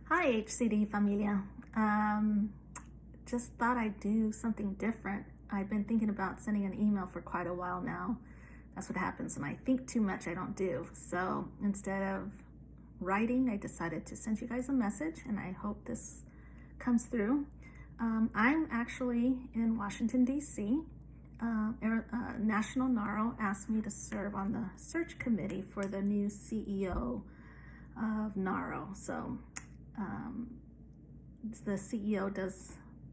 Hi, HCD familia. Just thought I'd do something different. I've been thinking about sending an email for quite a while now. That's what happens when I think too much, I don't do. So instead of writing, I decided to send you guys a message, and I hope this comes through. I'm actually in Washington, D.C. National NARO asked me to serve on the search committee for the new CEO of NARO. So the CEO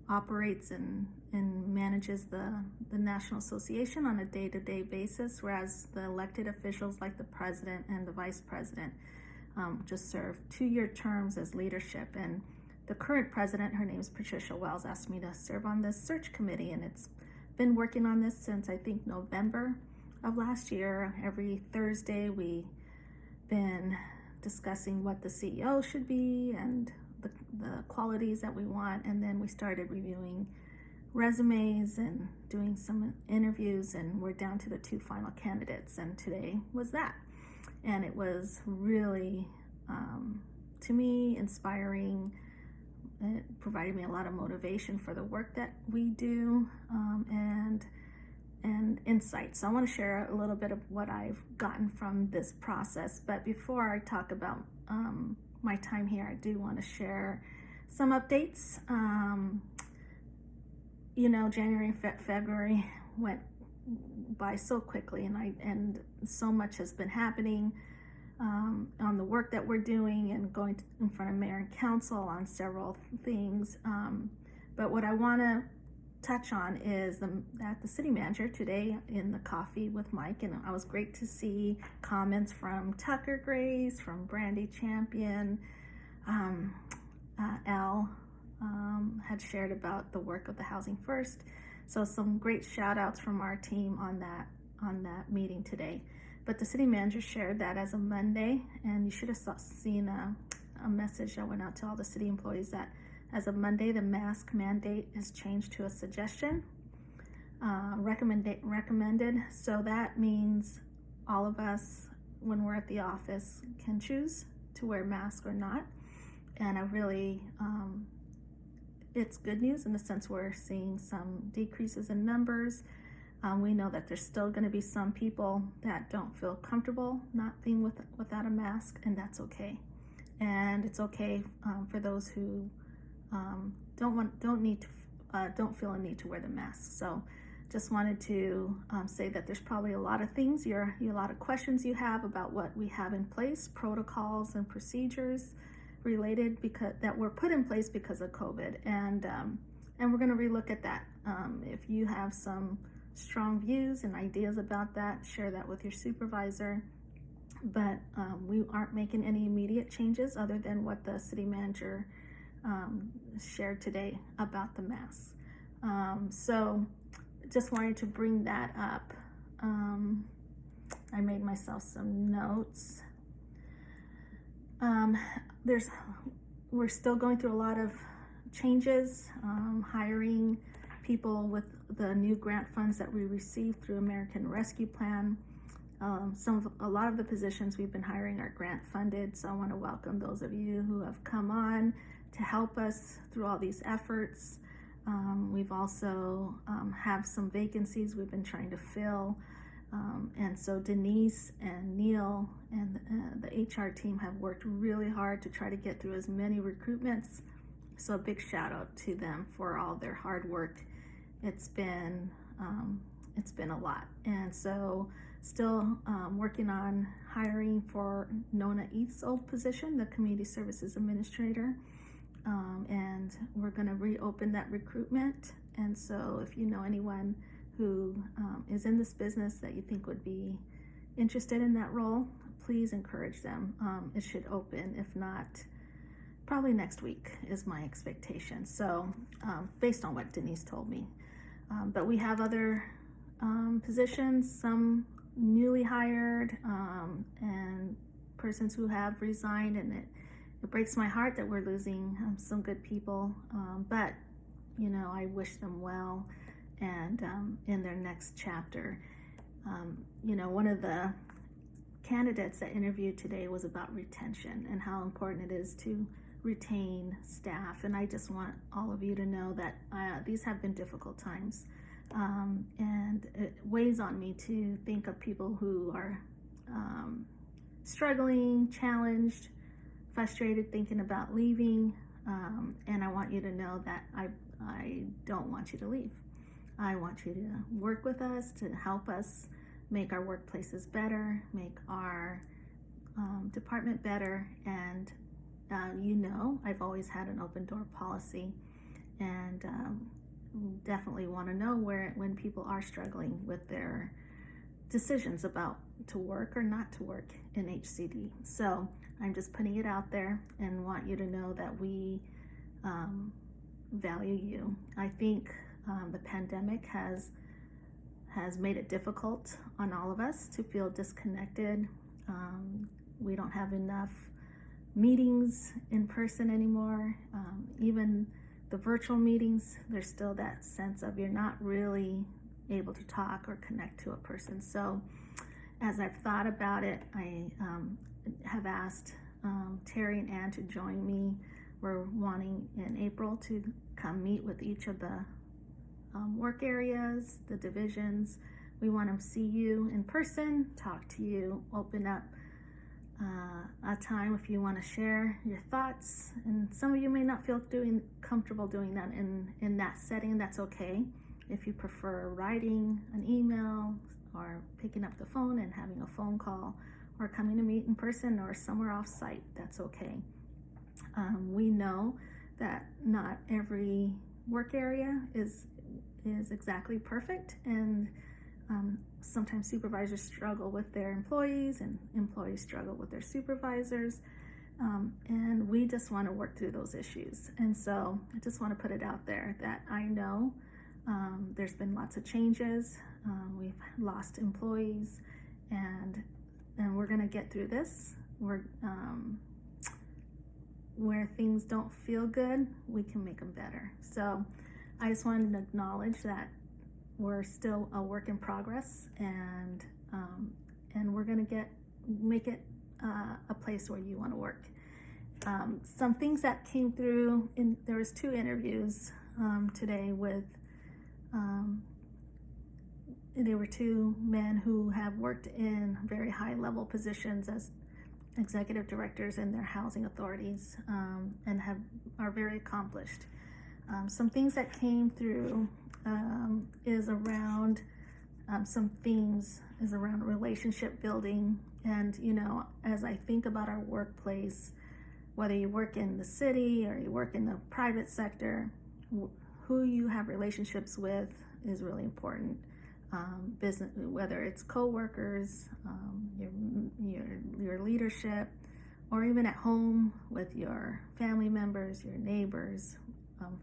operates and manages the National Association on a day-to-day basis, whereas the elected officials like the president and the vice president just serve 2-year terms as leadership. And the current president, her name is Patricia Wells, asked me to serve on this search committee, and it's been working on this since I think November of last year. Every Thursday we've been discussing what the CEO should be and the qualities that we want, and then we started reviewing resumes and doing some interviews, and we're down to the 2 final candidates, and today was that. And it was really, to me, inspiring. It provided me a lot of motivation for the work that we do, and insight. So I want to share a little bit of what I've gotten from this process. But before I talk about my time here, I do want to share some updates. January and February went by so quickly, and so much has been happening on the work that we're doing and going in front of mayor and council on several things. But what I want to touch on is that the city manager today in the coffee with Mike, and I was great to see comments from Tucker Grace, from Brandy Champion, Al had shared about the work of the Housing First. So some great shout outs from our team on that meeting today. But the city manager shared that as a Monday, and you should have seen a message that went out to all the city employees that as of Monday, the mask mandate is changed to a suggestion, recommended. So that means all of us, when we're at the office, can choose to wear masks or not. And I really, it's good news in the sense we're seeing some decreases in numbers. We know that there's still going to be some people that don't feel comfortable not being without a mask, and that's okay. And it's okay for those who don't feel a need to wear the mask. So just wanted to say that there's probably a lot of things, a lot of questions you have about what we have in place, protocols and procedures related that were put in place because of COVID, and we're going to relook at that. If you have some strong views and ideas about that, share that with your supervisor. But we aren't making any immediate changes other than what the city manager shared today about the masks. So just wanted to bring that up. I made myself some notes. We're still going through a lot of changes, hiring people with the new grant funds that we received through American Rescue Plan. A lot of the positions we've been hiring are grant funded, so I want to welcome those of you who have come on to help us through all these efforts. We've also have some vacancies we've been trying to fill, and so Denise and Neil and the HR team have worked really hard to try to get through as many recruitments. So a big shout out to them for all their hard work. It's been a lot, and so still working on hiring for Nona East's old position, the Community Services Administrator, and we're going to reopen that recruitment. And so if you know anyone who is in this business that you think would be interested in that role, please encourage them. It should open, if not, probably next week is my expectation. So based on what Denise told me. But we have other positions, some newly hired, and persons who have resigned, and it breaks my heart that we're losing some good people, but I wish them well and in their next chapter. One of the candidates that interviewed today was about retention and how important it is to retain staff. And I just want all of you to know that these have been difficult times. And it weighs on me to think of people who are struggling, challenged, frustrated, thinking about leaving. And I want you to know that I don't want you to leave. I want you to work with us to help us make our workplaces better, make our department better. And I've always had an open door policy, and definitely want to know when people are struggling with their decisions about to work or not to work in HCD. So I'm just putting it out there and want you to know that we value you. I think the pandemic has made it difficult on all of us to feel disconnected. We don't have enough meetings in person anymore. Even the virtual meetings, there's still that sense of you're not really able to talk or connect to a person. So as I've thought about it, I have asked Terry and Ann to join me. We're wanting in April to come meet with each of the work areas, the divisions. We want to see you in person, talk to you, open up a time if you want to share your thoughts. And some of you may not feel comfortable doing that in that setting. That's okay. If you prefer writing an email or picking up the phone and having a phone call or coming to meet in person or somewhere off site, that's okay. We know that not every work area is exactly perfect, and sometimes supervisors struggle with their employees and employees struggle with their supervisors, and we just want to work through those issues. And so I just want to put it out there that I know there's been lots of changes. We've lost employees, and we're going to get through this. Where things don't feel good, we can make them better. So I just wanted to acknowledge that we're still a work in progress, and we're going to make it a place where you want to work. Some things that came through, there was 2 interviews today with there were 2 men who have worked in very high level positions as executive directors in their housing authorities, and are very accomplished. Some things that came through is around some themes is around relationship building. And as I think about our workplace, whether you work in the city or you work in the private sector, who you have relationships with is really important. Business, whether it's co-workers, your leadership, or even at home with your family members, your neighbors,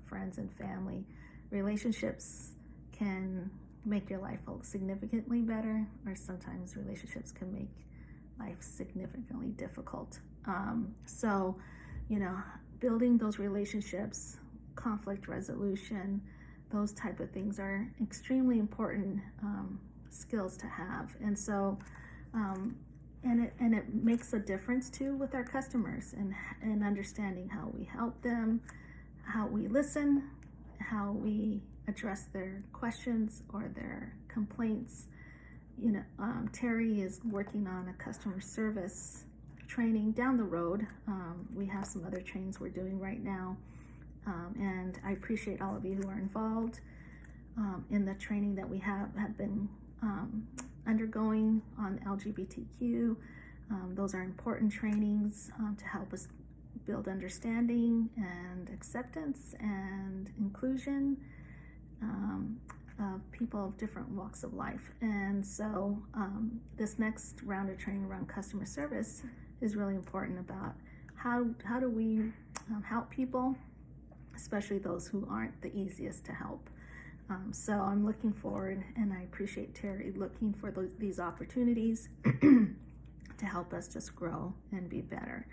friends and family, relationships can make your life significantly better, or sometimes relationships can make life significantly difficult. So building those relationships, conflict resolution, those type of things are extremely important skills to have. And so and it makes a difference too with our customers, and understanding how we help them, how we listen, how we address their questions or their complaints. Terry is working on a customer service training down the road. We have some other trainings we're doing right now. And I appreciate all of you who are involved in the training that we have been undergoing on LGBTQ. Those are important trainings to help us build understanding and acceptance and inclusion of people of different walks of life. And so this next round of training around customer service is really important about how do we help people, especially those who aren't the easiest to help. So I'm looking forward, and I appreciate Terry looking for these opportunities to help us just grow and be better.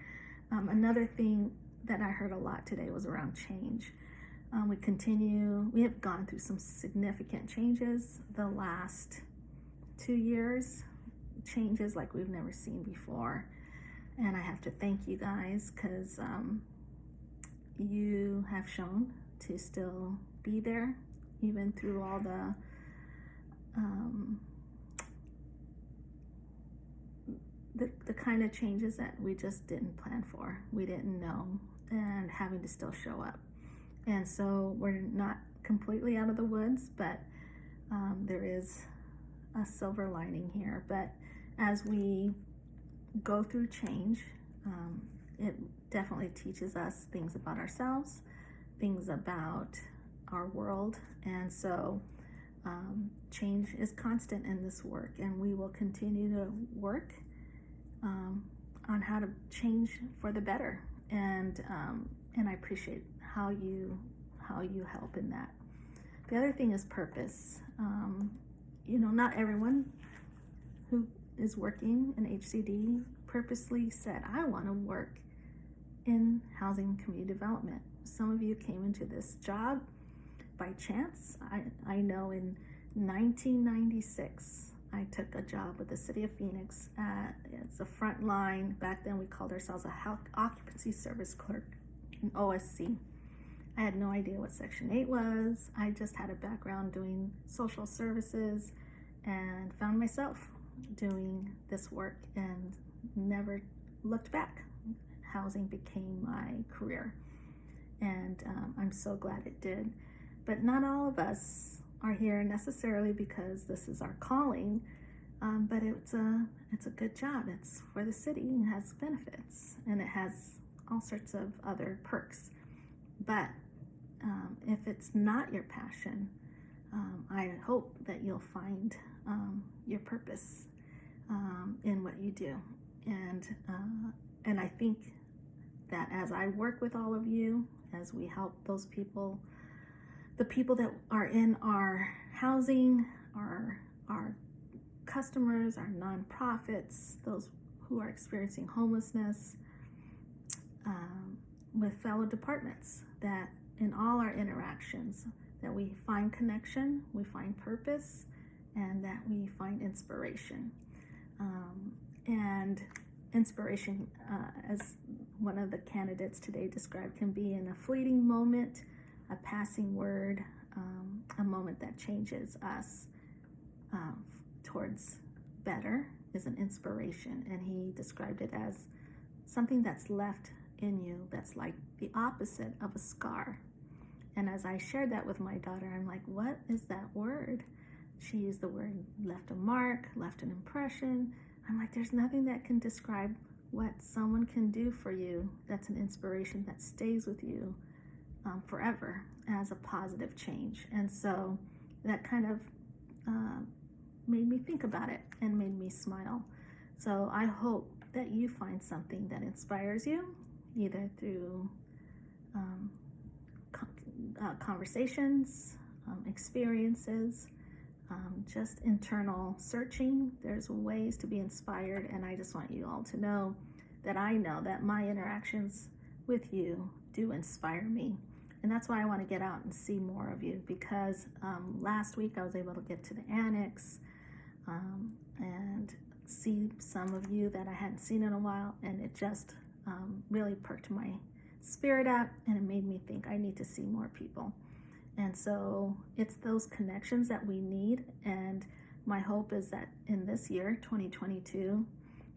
Another thing that I heard a lot today was around change. We have gone through some significant changes the last 2 years, changes like we've never seen before. And I have to thank you guys, because you have shown to still be there, even through all the kind of changes that we just didn't plan for, we didn't know, and having to still show up. And so we're not completely out of the woods, but there is a silver lining here. But as we go through change, it definitely teaches us things about ourselves, things about our world. And so change is constant in this work, and we will continue to work on how to change for the better. And I appreciate how you help in that. The other thing is purpose. Not everyone who is working in HCD purposely said, I want to work in housing and community development. Some of you came into this job by chance. I know in 1996, I took a job with the city of Phoenix. It's a front line. Back then we called ourselves a occupancy service clerk, an OSC. I had no idea what Section 8 was. I just had a background doing social services and found myself doing this work and never looked back. Housing became my career, and I'm so glad it did. But not all of us are here necessarily because this is our calling, but it's a good job. It's for the city, it has benefits, and it has all sorts of other perks. But if it's not your passion, I hope that you'll find your purpose in what you do. And I think that as I work with all of you, as we help those people, the people that are in our housing, our customers, our nonprofits, those who are experiencing homelessness, with fellow departments, that in all our interactions, that we find connection, we find purpose, and that we find inspiration. And inspiration, as one of the candidates today described, can be in a fleeting moment, a passing word, a moment that changes us towards better is an inspiration. And he described it as something that's left in you that's like the opposite of a scar. And as I shared that with my daughter, I'm like, what is that word? She used the word left a mark, left an impression. I'm like, there's nothing that can describe what someone can do for you that's an inspiration that stays with you forever as a positive change. And so that kind of made me think about it and made me smile. So I hope that you find something that inspires you, either through conversations, experiences, just internal searching. There's ways to be inspired, and I just want you all to know that my interactions with you do inspire me. And that's why I want to get out and see more of you, because last week I was able to get to the annex and see some of you that I hadn't seen in a while, and it just really perked my spirit up, and it made me think I need to see more people. And so it's those connections that we need, and my hope is that in this year, 2022,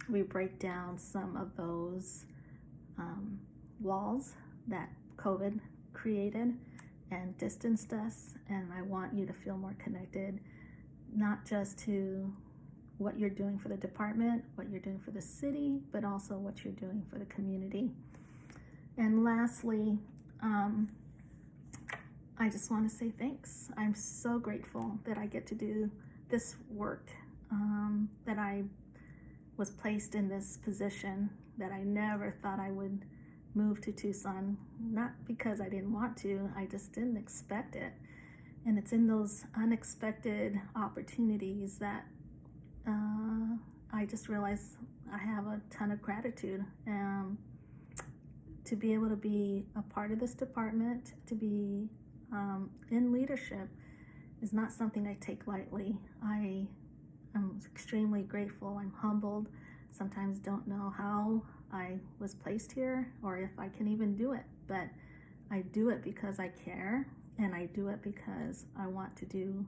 we break down some of those walls that COVID created and distanced us. And I want you to feel more connected, not just to what you're doing for the department, what you're doing for the city, but also what you're doing for the community. And lastly, I just want to say thanks. I'm so grateful that I get to do this work, that I was placed in this position, that I never thought I would move to Tucson, not because I didn't want to, I just didn't expect it. And it's in those unexpected opportunities that I just realized I have a ton of gratitude to be able to be a part of this department, to be in leadership is not something I take lightly. I'm extremely grateful. I'm humbled. Sometimes don't know how I was placed here or if I can even do it, but I do it because I care, and I do it because I want to do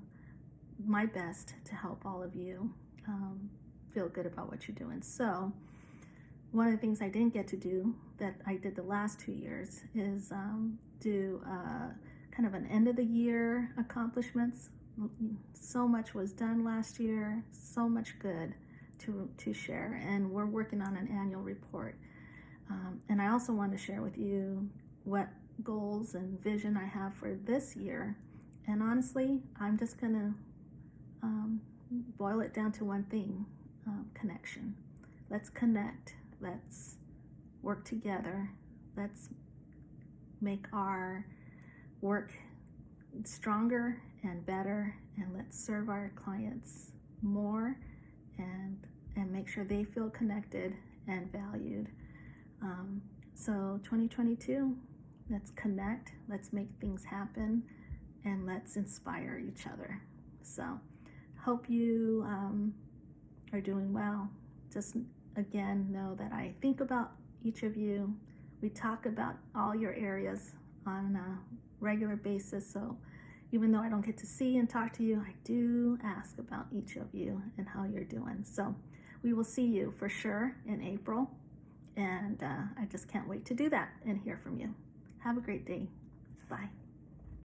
my best to help all of you feel good about what you're doing. So one of the things I didn't get to do that I did the last 2 years is do kind of an end of the year accomplishments. So much was done last year, so much good to share, and we're working on an annual report. And I also want to share with you what goals and vision I have for this year. And honestly, I'm just going to boil it down to one thing: connection. Let's connect. Let's work together. Let's make our work stronger and better, and let's serve our clients more and make sure they feel connected and valued. So 2022, let's connect, let's make things happen, and let's inspire each other. So hope you are doing well. Just again, know that I think about each of you. We talk about all your areas on a regular basis, so even though I don't get to see and talk to you, I do ask about each of you and how you're doing. So we will see you for sure in April, and I just can't wait to do that and hear from you. Have a great day. Bye.